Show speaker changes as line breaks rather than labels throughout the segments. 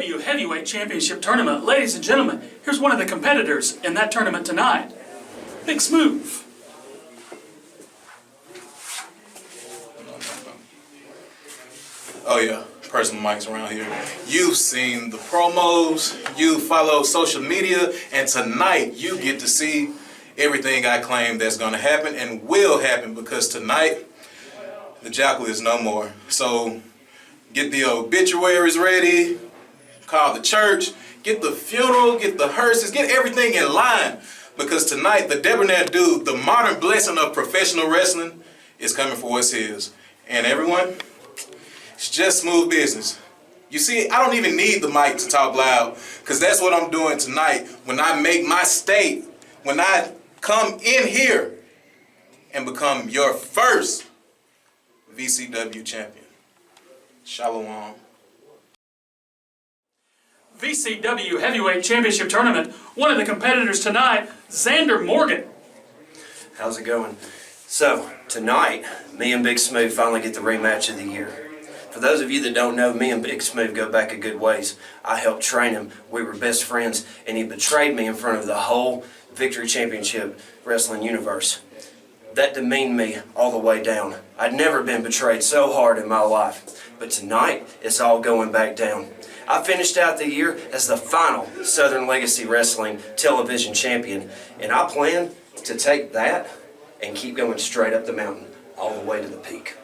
VCW Heavyweight Championship Tournament. Ladies and gentlemen, here's one of the competitors in that tournament tonight, Big Smuve.
Oh yeah, personal mics around here. You've seen the promos, you follow social media, and tonight you get to see everything I claim that's going to happen and will happen, because tonight the Jackal is no more. So get the obituaries ready, call the church, get the funeral, get the hearses, get everything in line, because tonight the Debonair Dude, the modern blessing of professional wrestling, is coming for what's his. And everyone, it's just smooth business. You see, I don't even need the mic to talk loud, because that's what I'm doing tonight when I make my state, when I come in here and become your first VCW champion. Shalom.
VCW Heavyweight Championship Tournament. One of the competitors tonight, Xander Morgan.
How's it going? So, tonight, me and Big Smuve finally get the rematch of the year. For those of you that don't know, me and Big Smuve go back a good ways. I helped train him. We were best friends, and he betrayed me in front of the whole Victory Championship Wrestling universe. That demeaned me all the way down. I'd never been betrayed so hard in my life. But tonight, it's all going back down. I finished out the year as the final Southern Legacy Wrestling television champion, and I plan to take that and keep going straight up the mountain, all the way to the peak.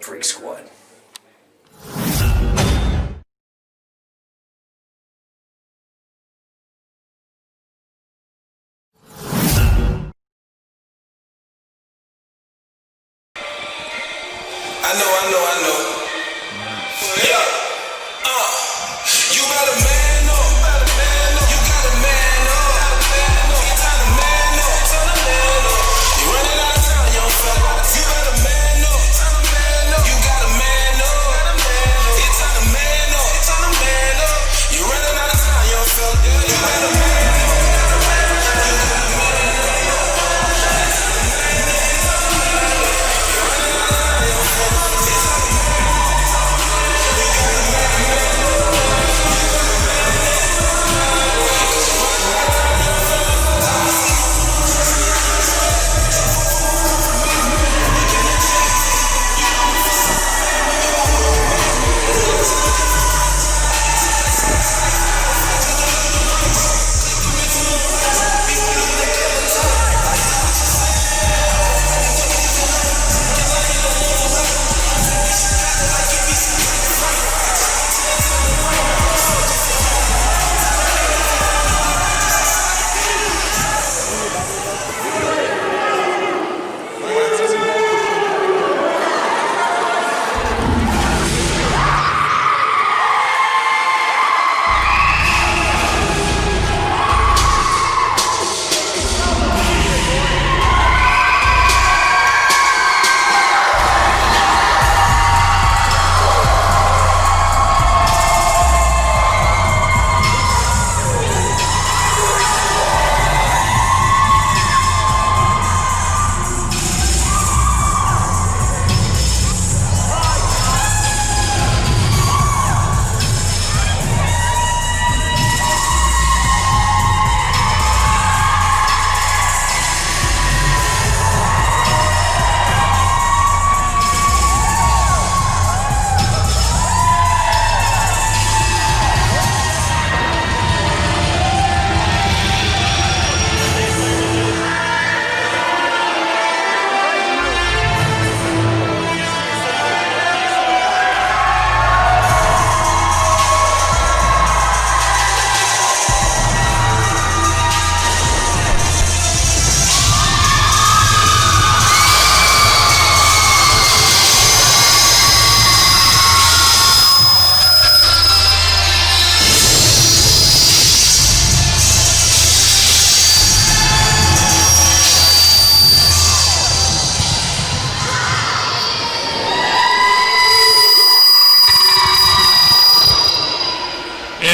Freak Squad.
I know. Yeah. You better man up. You gotta man up. It's time to man up. You're running out of time, young fella. You better man up. You gotta man up. It's time to man up. You're running out of time, young fella. You better man up.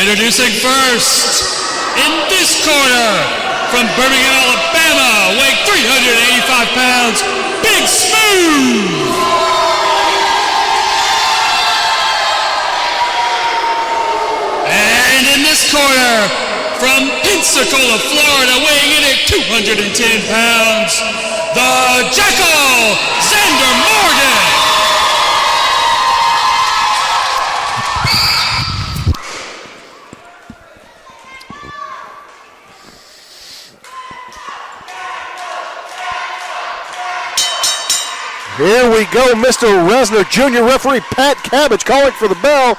Introducing first, in this corner, from Birmingham, Alabama, weighing 385 pounds, Big Smuve! corner, from Pensacola, Florida, weighing in at 210 pounds, the Jackal, Xander Morgan.
Here we go, Mr. Resner, junior referee Pat Cabbage calling for the bell.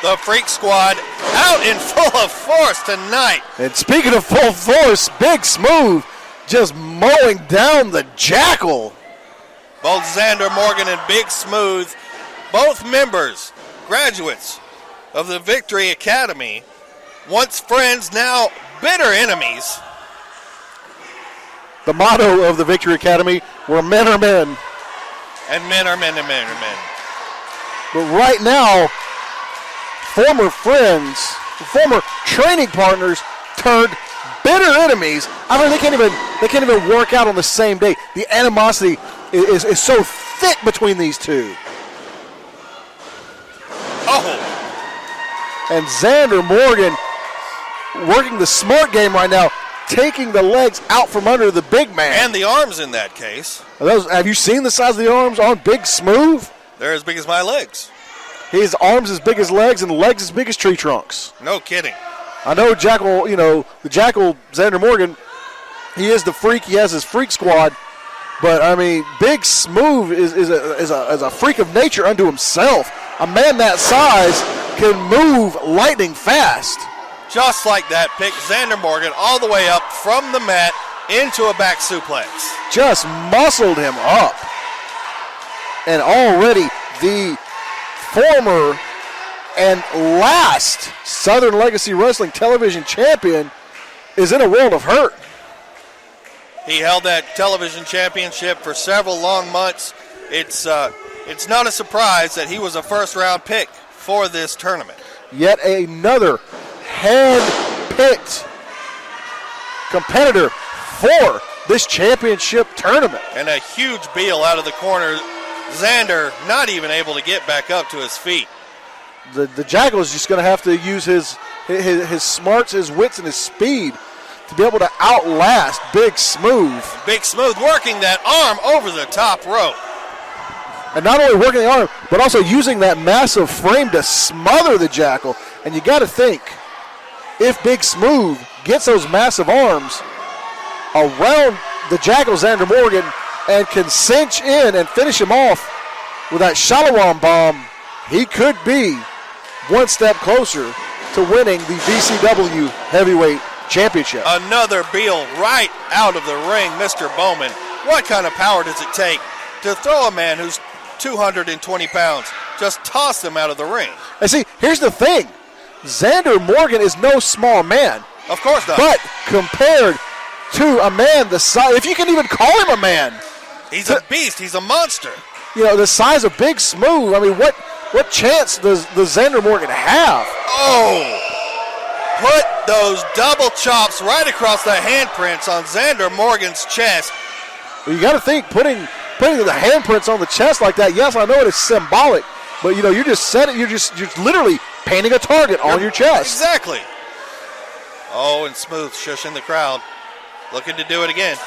The Freak Squad out in full of force tonight.
And speaking of full force, Big Smuve just mowing down the Jackal.
Both Xander Morgan and Big Smuve, both members, graduates of the Victory Academy, once friends, now bitter enemies.
The motto of the Victory Academy, where men are men.
And men are men and men are men.
But right now, former friends, former training partners turned bitter enemies. I mean, they can't even work out on the same day. The animosity is so thick between these two.
Oh!
And Xander Morgan working the smart game right now, taking the legs out from under the big man.
And the arms in that case.
Have you seen the size of the arms on Big Smuve?
They're as big as my legs.
His arms as big as legs and legs as big as tree trunks.
No kidding.
I know Jackal, the Jackal, Xander Morgan, he is the freak. He has his freak squad. But, I mean, Big Smuve is a freak of nature unto himself. A man that size can move lightning fast.
Just like that, picked Xander Morgan all the way up from the mat into a back suplex.
Just muscled him up. And already the former and last Southern Legacy Wrestling television champion is in a world of hurt.
He held that television championship for several long months. It's not a surprise that he was a first-round pick for this tournament.
Yet another hand-picked competitor for this championship tournament.
And a huge Beal out of the corner. Xander not even able to get back up to his feet.
The Jackal is just going to have to use his smarts, his wits, and his speed to be able to outlast Big Smuve.
Big Smuve working that arm over the top rope.
And not only working the arm, but also using that massive frame to smother the Jackal. And you got to think, if Big Smuve gets those massive arms around the Jackal, Xander Morgan, and can cinch in and finish him off with that Shalom bomb, he could be one step closer to winning the VCW Heavyweight Championship.
Another Beal right out of the ring, Mr. Bowman. What kind of power does it take to throw a man who's 220 pounds, just toss him out of the ring?
And see, here's the thing. Xander Morgan is no small man.
Of course not.
But compared to a man the size, if you can even call him a man.
He's a beast. He's a monster.
The size of Big Smuve, I mean, what chance does Xander Morgan have?
Oh! Put those double chops right across the handprints on Xander Morgan's chest.
You got to think, putting the handprints on the chest like that, yes, I know it is symbolic, but you're just you're literally painting a target on your chest.
Exactly. Oh, and Smooth shushing the crowd, looking to do it again.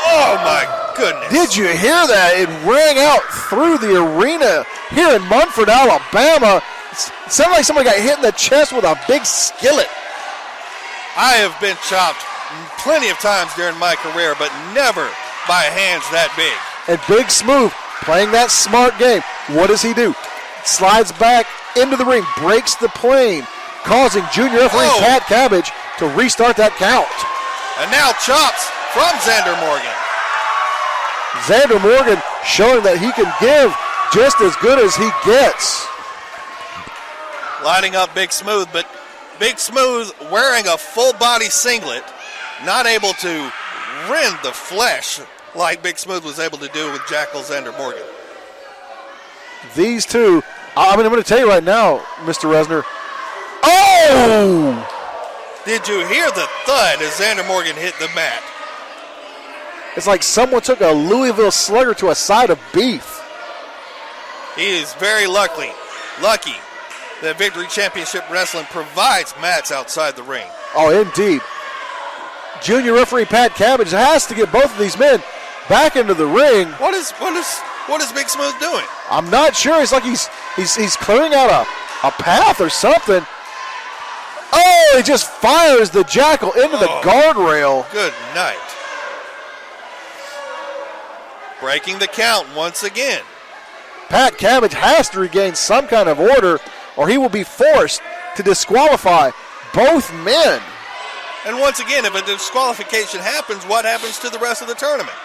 Oh my goodness.
Did you hear that? It rang out through the arena here in Munford, Alabama. It sounded like somebody got hit in the chest with a big skillet.
I have been chopped plenty of times during my career, but never by hands that big.
And Big Smuve playing that smart game. What does he do? Slides back into the ring, breaks the plane, causing junior referee Pat Cabbage to restart that count.
And now chops from Xander Morgan.
Xander Morgan showing that he can give just as good as he gets.
Lining up Big Smooth, but Big Smooth wearing a full body singlet, not able to rend the flesh like Big Smooth was able to do with Jackal Xander Morgan.
These two, I'm going to tell you right now, Mr. Resner. Oh!
Did you hear the thud as Xander Morgan hit the mat?
It's like someone took a Louisville Slugger to a side of beef.
He is very lucky that Victory Championship Wrestling provides mats outside the ring.
Oh, indeed. Junior referee Pat Cabbage has to get both of these men back into the ring.
What is Big Smooth doing?
I'm not sure. It's like he's clearing out a path or something. Oh, he just fires the Jackal into the guardrail.
Good night. Breaking the count once again.
Pat Cabbage has to regain some kind of order, or he will be forced to disqualify both men.
And once again, if a disqualification happens, what happens to the rest of the tournament?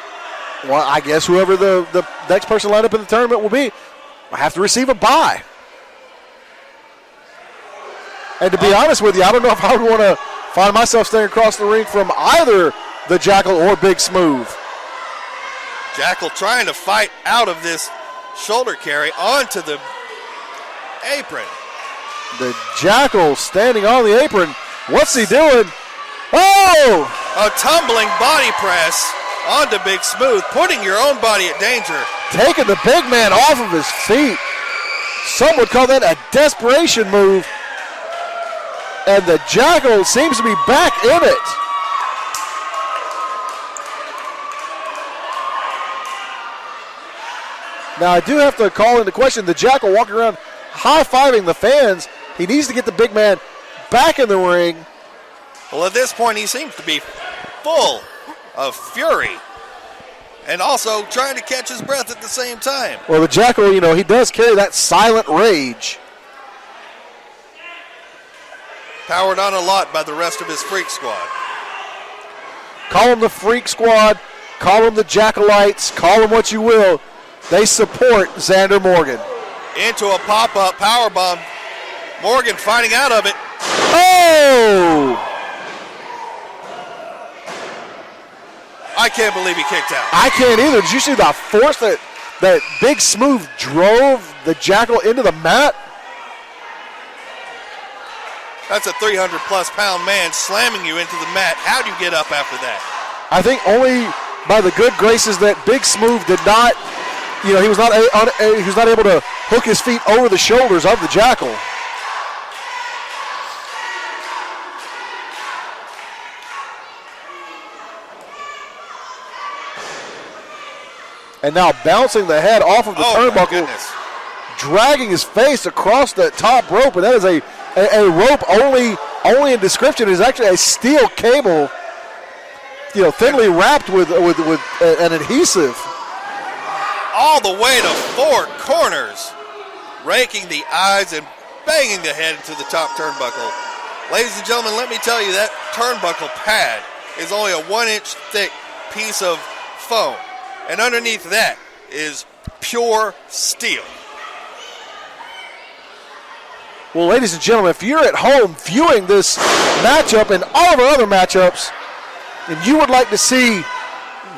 Well, I guess whoever the next person lined up in the tournament will be will have to receive a bye. And to be honest with you, I don't know if I would want to find myself standing across the ring from either the Jackal or Big Smuve.
Jackal trying to fight out of this shoulder carry onto the apron.
The Jackal standing on the apron. What's he doing? Oh!
A tumbling body press onto Big Smooth, putting your own body at danger.
Taking the big man off of his feet. Some would call that a desperation move. And the Jackal seems to be back in it. Now, I do have to call into question the Jackal walking around high-fiving the fans. He needs to get the big man back in the ring.
Well, at this point, he seems to be full of fury and also trying to catch his breath at the same time.
Well, the Jackal, he does carry that silent rage.
Powered on a lot by the rest of his Freak Squad.
Call them the Freak Squad, call them the Jackalites, call them what you will. They support Xander Morgan.
Into a pop-up powerbomb. Morgan fighting out of it.
Oh!
I can't believe he kicked out.
I can't either. Did you see the force that Big Smuve drove the Jackal into the mat?
That's a 300-plus pound man slamming you into the mat. How do you get up after that?
I think only by the good graces that Big Smuve did not, he was not able to hook his feet over the shoulders of the Jackal. And now bouncing the head off of the turnbuckle, dragging his face across the top rope, and that is a rope only in description. It is actually a steel cable, thinly wrapped with an adhesive.
All the way to four corners, raking the eyes and banging the head into the top turnbuckle. Ladies and gentlemen, let me tell you that turnbuckle pad is only a 1-inch thick piece of foam. And underneath that is pure steel.
Well, ladies and gentlemen, if you're at home viewing this matchup and all of our other matchups, and you would like to see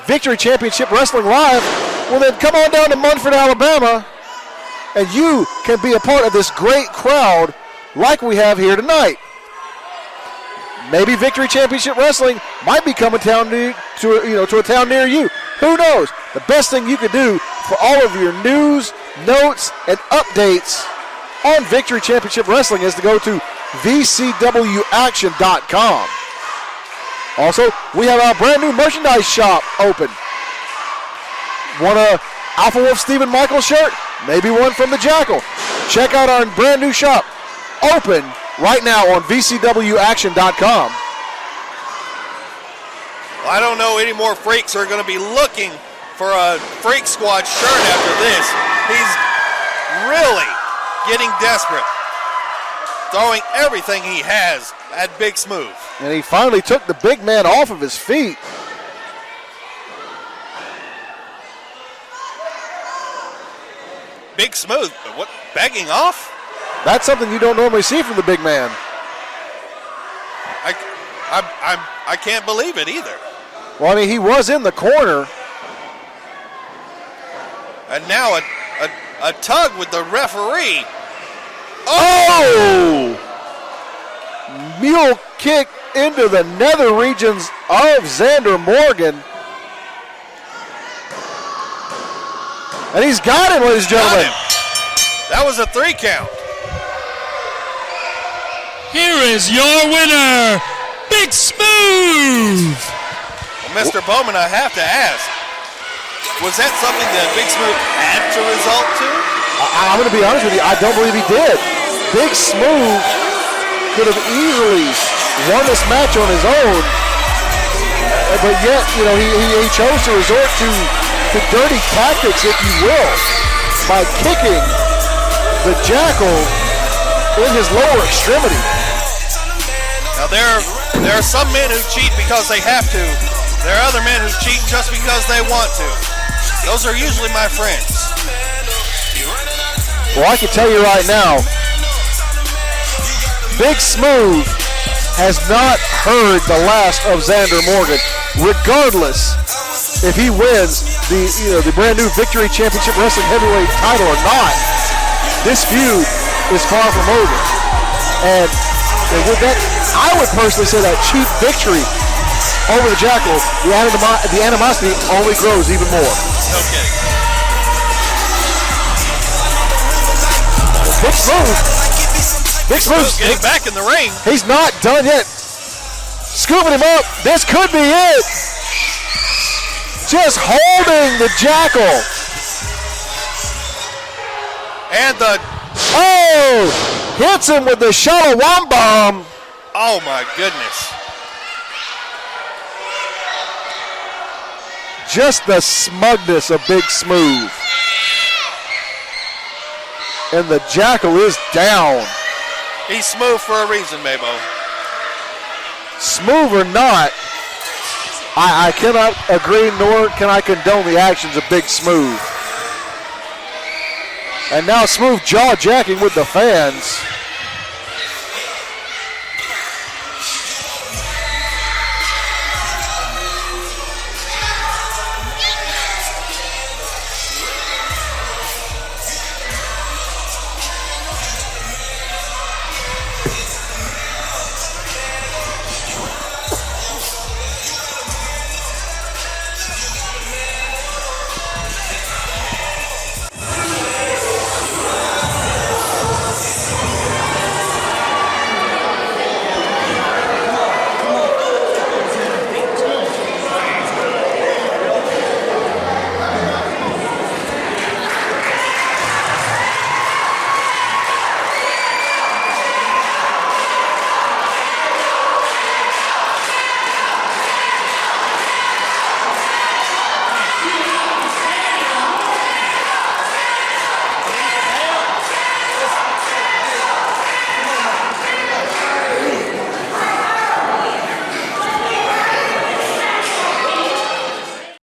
Victory Championship Wrestling live, well then come on down to Munford, Alabama, and you can be a part of this great crowd like we have here tonight. Maybe Victory Championship Wrestling might be coming to a town near you. Who knows? The best thing you could do for all of your news, notes, and updates on Victory Championship Wrestling is to go to VCWAction.com. Also, we have our brand new merchandise shop open. Want a Alpha Wolf Stephen Michael shirt? Maybe one from the Jackal. Check out our brand new shop open right now on VCWAction.com.
Well, I don't know any more freaks are going to be looking for a Freak Squad shirt after this. He's really getting desperate, throwing everything he has at Big Smuve.
And he finally took the big man off of his feet.
Big Smuve, what, begging off?
That's something you don't normally see from the big man.
I can't believe it either.
Well, I mean, he was in the corner.
And now a tug with the referee.
Oh! Mule kick into the nether regions of Xander Morgan. And he's got him, ladies and gentlemen.
That was a 3 count.
here is your winner, Big Smuve.
Well, Mr. Bowman, I have to ask, was that something that Big Smuve had to result to?
I'm going to be honest with you, I don't believe he did. Big Smuve could have easily won this match on his own, but yet, you know, he chose to resort to dirty tactics, if you will, by kicking the Jackal in his lower extremity.
Now there are some men who cheat because they have to. There are other men who cheat just because they want to. Those are usually my friends.
Well, I can tell you right now, Big Smuve has not heard the last of Xander Morgan, regardless if he wins the brand new Victory Championship Wrestling Heavyweight title or not. This feud is far from over. And with that, I would personally say that cheap victory over the Jackal, the animosity only grows even more.
Okay.
Big Smuve
Getting back in the ring.
He's not done yet. Scooping him up. This could be it. Just holding the Jackal.
And the...
Oh! Hits him with the Shalom bomb.
Oh, my goodness.
Just the smugness of Big Smuve. And the Jackal is down.
He's smooth for a reason, Mabo.
Smooth or not, I cannot agree nor can I condone the actions of Big Smuve. And now Smuve jaw-jacking with the fans.